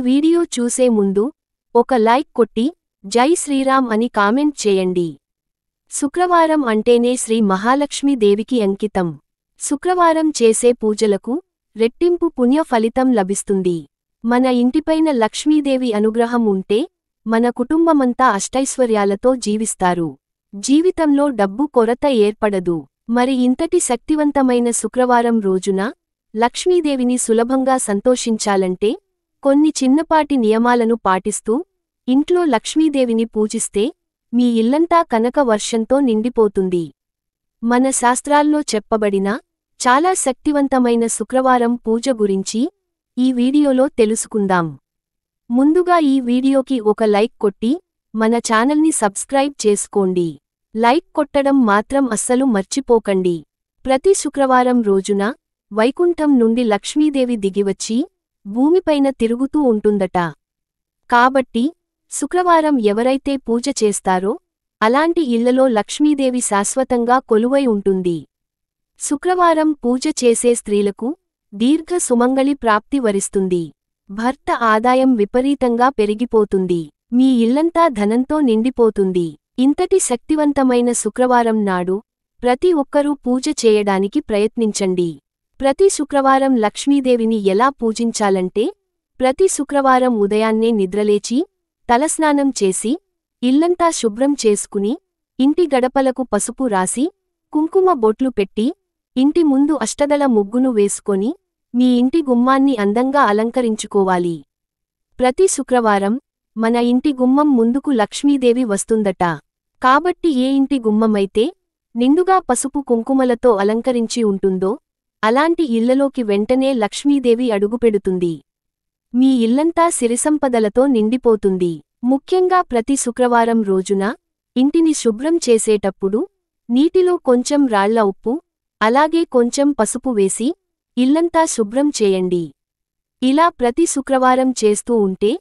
Video చూసే ముందు ఒక లైక్ కొట్టి జై శ్రీరామ్ అని కామెంట్ చేయండి. శుక్రవారం అంటేనే శ్రీ మహాలక్ష్మీ దేవికి అంకితం. శుక్రవారం చేసే పూజలకు రెట్టింపు పుణ్య ఫలితం లభిస్తుంది. మన ఇంటిపైన లక్ష్మీదేవి అనుగ్రహం ఉంటే మన కుటుంబమంతా అష్టైశ్వర్యాలతో జీవిస్తారు. జీవితంలో డబ్బు కొరత ఏర్పడదు. మరి ఇంతటి శక్తివంతమైన శుక్రవారం రోజున లక్ష్మీదేవిని సులభంగా సంతోషించాలంటే కొన్ని చిన్నపాటి నియమాలను పాటిస్తూ ఇంట్లో లక్ష్మీదేవిని పూజిస్తే మీ ఇల్లంతా కనక వర్షంతో నిండిపోతుంది. మన శాస్త్రాల్లో చెప్పబడిన చాలా శక్తివంతమైన శుక్రవారం పూజ గురించి ఈ వీడియోలో తెలుసుకుందాం. ముందుగా ఈ వీడియోకి ఒక లైక్ కొట్టి మన ఛానల్ని సబ్స్క్రైబ్ చేసుకోండి. లైక్ కొట్టడం మాత్రం అస్సలు మర్చిపోకండి. ప్రతి శుక్రవారం రోజున వైకుంఠం నుండి లక్ష్మీదేవి దిగివచ్చి భూమిపైన తిరుగుతూ ఉంటుందట. కాబట్టి శుక్రవారం ఎవరైతే పూజ చేస్తారో అలాంటి ఇళ్లలో లక్ష్మీదేవి శాశ్వతంగా కొలువై ఉంటుంది. శుక్రవారం పూజ చేసే స్త్రీలకు దీర్ఘ సుమంగళి ప్రాప్తి వరిస్తుంది. భర్త ఆదాయం విపరీతంగా పెరిగిపోతుంది. మీ ఇల్లంతా ధనంతో నిండిపోతుంది. ఇంతటి శక్తివంతమైన శుక్రవారం నాడు ప్రతి ఒక్కరూ పూజ చేయడానికి ప్రయత్నించండి. ప్రతి శుక్రవారం లక్ష్మీదేవిని ఎలా పూజించాలంటే ప్రతి శుక్రవారం ఉదయాన్నే నిద్రలేచి తలస్నానం చేసి ఇల్లంతా శుభ్రం చేసుకుని ఇంటి గడపలకు పసుపు రాసి కుంకుమ బొట్లు పెట్టి ఇంటి ముందు అష్టదళ ముగ్గును వేసుకొని మీ ఇంటి గుమ్మాన్ని అందంగా అలంకరించుకోవాలి. ప్రతి శుక్రవారం మన ఇంటి గుమ్మం ముందుకు లక్ష్మీదేవి వస్తుందట. కాబట్టి ఏ ఇంటి గుమ్మమైతే నిండుగా పసుపు కుంకుమలతో అలంకరించి ఉంటుందో అలాంటి ఇళ్లలోకి వెంటనే లక్ష్మీదేవి అడుగుపెడుతుంది. మీ ఇల్లంతా సిరిసంపదలతో నిండిపోతుంది. ముఖ్యంగా ప్రతి శుక్రవారం రోజున ఇంటిని శుభ్రం చేసేటప్పుడు నీటిలో కొంచెం రాళ్ల ఉప్పు అలాగే కొంచెం పసుపు వేసి ఇల్లంతా శుభ్రం చేయండి. ఇలా ప్రతి శుక్రవారం చేస్తూ ఉంటే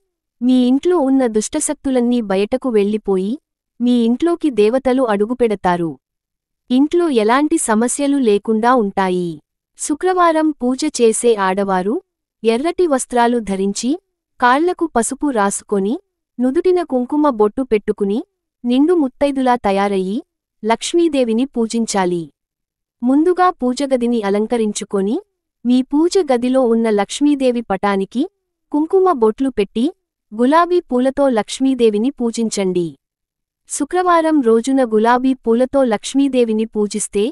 మీ ఇంట్లో ఉన్న దుష్టశక్తులన్నీ బయటకు వెళ్ళిపోయి మీ ఇంట్లోకి దేవతలు అడుగుపెడతారు. ఇంట్లో ఎలాంటి సమస్యలు లేకుండా ఉంటాయి. శుక్రవారం పూజ చేసే ఆడవారు ఎర్రటి వస్త్రాలు ధరించి కాళ్లకు పసుపు రాసుకొని నుదుటిన కుంకుమ బొట్టు పెట్టుకుని నిండు ముత్తైదులా తయారయ్యి లక్ష్మీదేవిని పూజించాలి. ముందుగా పూజగదిని అలంకరించుకొని మీ పూజ గదిలో ఉన్న లక్ష్మీదేవి పటానికి కుంకుమ బొట్లు పెట్టి గులాబీ పూలతో లక్ష్మీదేవిని పూజించండి. శుక్రవారం రోజున గులాబీ పూలతో లక్ష్మీదేవిని పూజిస్తే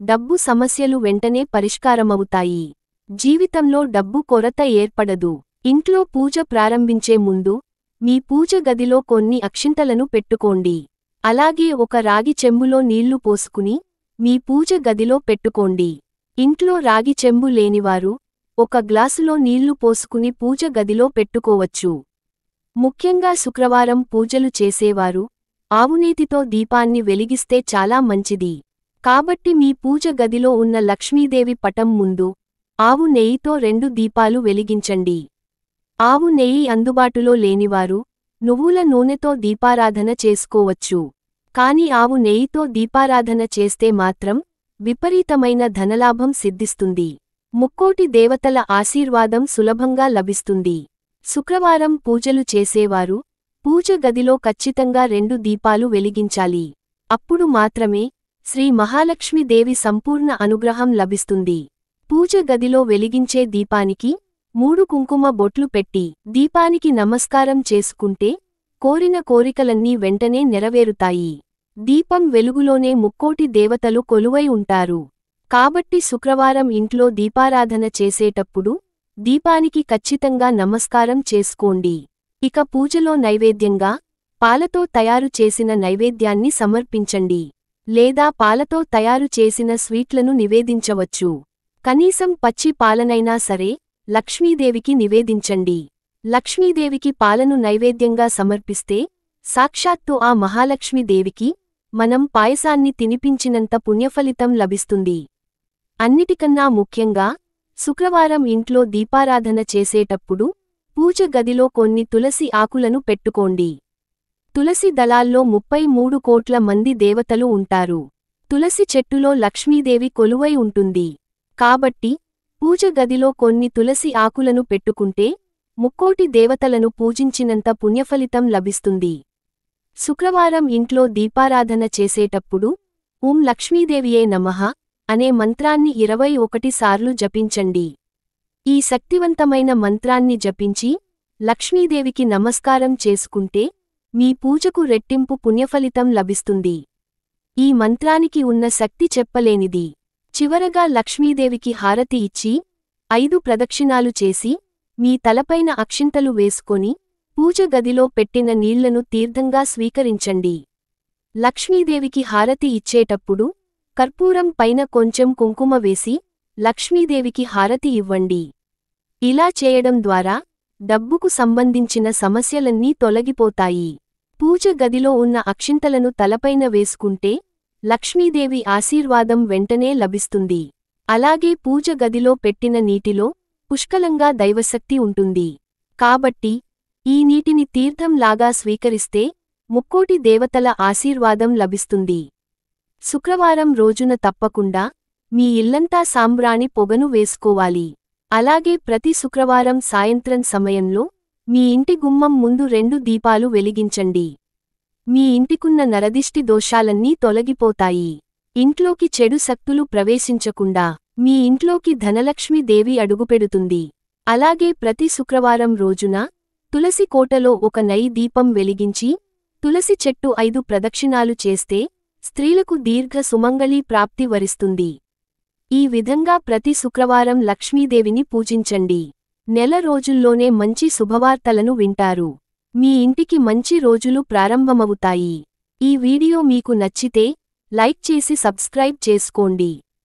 డబ్బు సమస్యలు వెంటనే పరిష్కారమవుతాయి. జీవితంలో డబ్బు కొరత ఏర్పడదు. ఇంట్లో పూజ ప్రారంభించే ముందు మీ పూజ గదిలో కొన్ని అక్షింతలను పెట్టుకోండి. అలాగే ఒక రాగి చెంబులో నీళ్లు పోసుకుని మీ పూజ గదిలో పెట్టుకోండి. ఇంట్లో రాగి చెంబు లేనివారు ఒక గ్లాసులో నీళ్లు పోసుకుని పూజ గదిలో పెట్టుకోవచ్చు. ముఖ్యంగా శుక్రవారం పూజలు చేసేవారు ఆవునేతితో దీపాన్ని వెలిగిస్తే చాలా మంచిది. కాబట్టి మీ పూజ గదిలో ఉన్న లక్ష్మీదేవి పటం ముందు ఆవు నెయ్యితో 2 దీపాలు వెలిగించండి. ఆవు నెయ్యి అందుబాటులో లేనివారు నువ్వుల నూనెతో దీపారాధన చేసుకోవచ్చు. కాని ఆవు నెయ్యితో దీపారాధన చేస్తే మాత్రం విపరీతమైన ధనలాభం సిద్ధిస్తుంది. ముక్కోటి దేవతల ఆశీర్వాదం సులభంగా లభిస్తుంది. శుక్రవారం పూజలు చేసేవారు పూజ గదిలో ఖచ్చితంగా 2 దీపాలు వెలిగించాలి. అప్పుడు మాత్రమే శ్రీ మహాలక్ష్మీదేవి సంపూర్ణ అనుగ్రహం లభిస్తుంది. పూజ గదిలో వెలిగించే దీపానికి 3 కుంకుమ బొట్లు పెట్టి దీపానికి నమస్కారం చేసుకుంటే కోరిన కోరికలన్నీ వెంటనే నెరవేరుతాయి. దీపం వెలుగులోనే ముక్కోటి దేవతలు కొలువై ఉంటారు. కాబట్టి శుక్రవారం ఇంట్లో దీపారాధన చేసేటప్పుడు దీపానికి ఖచ్చితంగా నమస్కారం చేసుకోండి. ఇక పూజలో నైవేద్యంగా పాలతో తయారు చేసిన నైవేద్యాన్ని సమర్పించండి. లేదా పాలతో తయారు చేసిన స్వీట్లను నివేదించవచ్చు. కనీసం పచ్చి పాలనైనా సరే లక్ష్మీదేవికి నివేదించండి. లక్ష్మీదేవికి పాలను నైవేద్యంగా సమర్పిస్తే సాక్షాత్తు ఆ మహాలక్ష్మీదేవికి మనం పాయసాన్ని తినిపించినంత పుణ్యఫలితం లభిస్తుంది. అన్నిటికన్నా ముఖ్యంగా శుక్రవారం ఇంట్లో దీపారాధన చేసేటప్పుడు పూజ గదిలో కొన్ని తులసి ఆకులను పెట్టుకోండి. తులసి దళాల్లో 33 కోట్ల మంది దేవతలు ఉంటారు. తులసి చెట్టులో లక్ష్మీదేవి కొలువై ఉంటుంది. కాబట్టి పూజ గదిలో కొన్ని తులసి ఆకులను పెట్టుకుంటే ముక్కోటి దేవతలను పూజించినంత పుణ్యఫలితం లభిస్తుంది. శుక్రవారం ఇంట్లో దీపారాధన చేసేటప్పుడు ఓం లక్ష్మీదేవియే నమః అనే మంత్రాన్ని 21 సార్లు జపించండి. ఈ శక్తివంతమైన మంత్రాన్ని జపించి లక్ష్మీదేవికి నమస్కారం చేసుకుంటే మీ పూజకు రెట్టింపు పుణ్యఫలితం లభిస్తుంది. ఈ మంత్రానికి ఉన్న శక్తి చెప్పలేనిది. చివరగా లక్ష్మీదేవికి హారతి ఇచ్చి 5 ప్రదక్షిణాలు చేసి మీ తలపైన అక్షింతలు వేసుకొని పూజ గదిలో పెట్టిన నీళ్లను తీర్థంగా స్వీకరించండి. లక్ష్మీదేవికి హారతి ఇచ్చేటప్పుడు కర్పూరం పైన కొంచెం కుంకుమ వేసి లక్ష్మీదేవికి హారతి ఇవ్వండి. ఇలా చేయడం ద్వారా డబ్బుకు సంబంధించిన సమస్యలన్నీ తొలగిపోతాయి. పూజ గదిలో ఉన్న అక్షింతలను తలపైన వేసుకుంటే లక్ష్మీదేవి ఆశీర్వాదం వెంటనే లభిస్తుంది. అలాగే పూజ గదిలో పెట్టిన నీటిలో పుష్కలంగా దైవశక్తి ఉంటుంది. కాబట్టి ఈ నీటిని తీర్థం లాగా స్వీకరిస్తే ముక్కోటి దేవతల ఆశీర్వాదం లభిస్తుంది. శుక్రవారం రోజున తప్పకుండా మీ ఇల్లంతా సాంబ్రాణి పొగను వేసుకోవాలి. అలాగే ప్రతి శుక్రవారం సాయంత్రం సమయంలో మీ ఇంటి గుమ్మం ముందు 2 దీపాలు వెలిగించండి. మీ ఇంటికున్న నరదిష్టి దోషాలన్నీ తొలగిపోతాయి. ఇంట్లోకి చెడు శక్తులు ప్రవేశించకుండా మీ ఇంట్లోకి ధనలక్ష్మీ దేవి అడుగుపెడుతుంది. అలాగే ప్రతి శుక్రవారం రోజున తులసి కోటలో ఒక నెయ్యి దీపం వెలిగించి తులసి చెట్టు 5 ప్రదక్షిణాలు చేస్తే స్త్రీలకు దీర్ఘ సుమంగళీ ప్రాప్తి వరిస్తుంది. ఈ విధంగా ప్రతి శుక్రవారం లక్ష్మీదేవిని పూజించండి. నెల రోజుల్లోనే మంచి శుభవార్తలను వింటారు. మీ ఇంటికి మంచి రోజులు ప్రారంభమవుతాయి. ఈ వీడియో మీకు నచ్చితే లైక్ చేసి సబ్స్క్రైబ్ చేసుకోండి.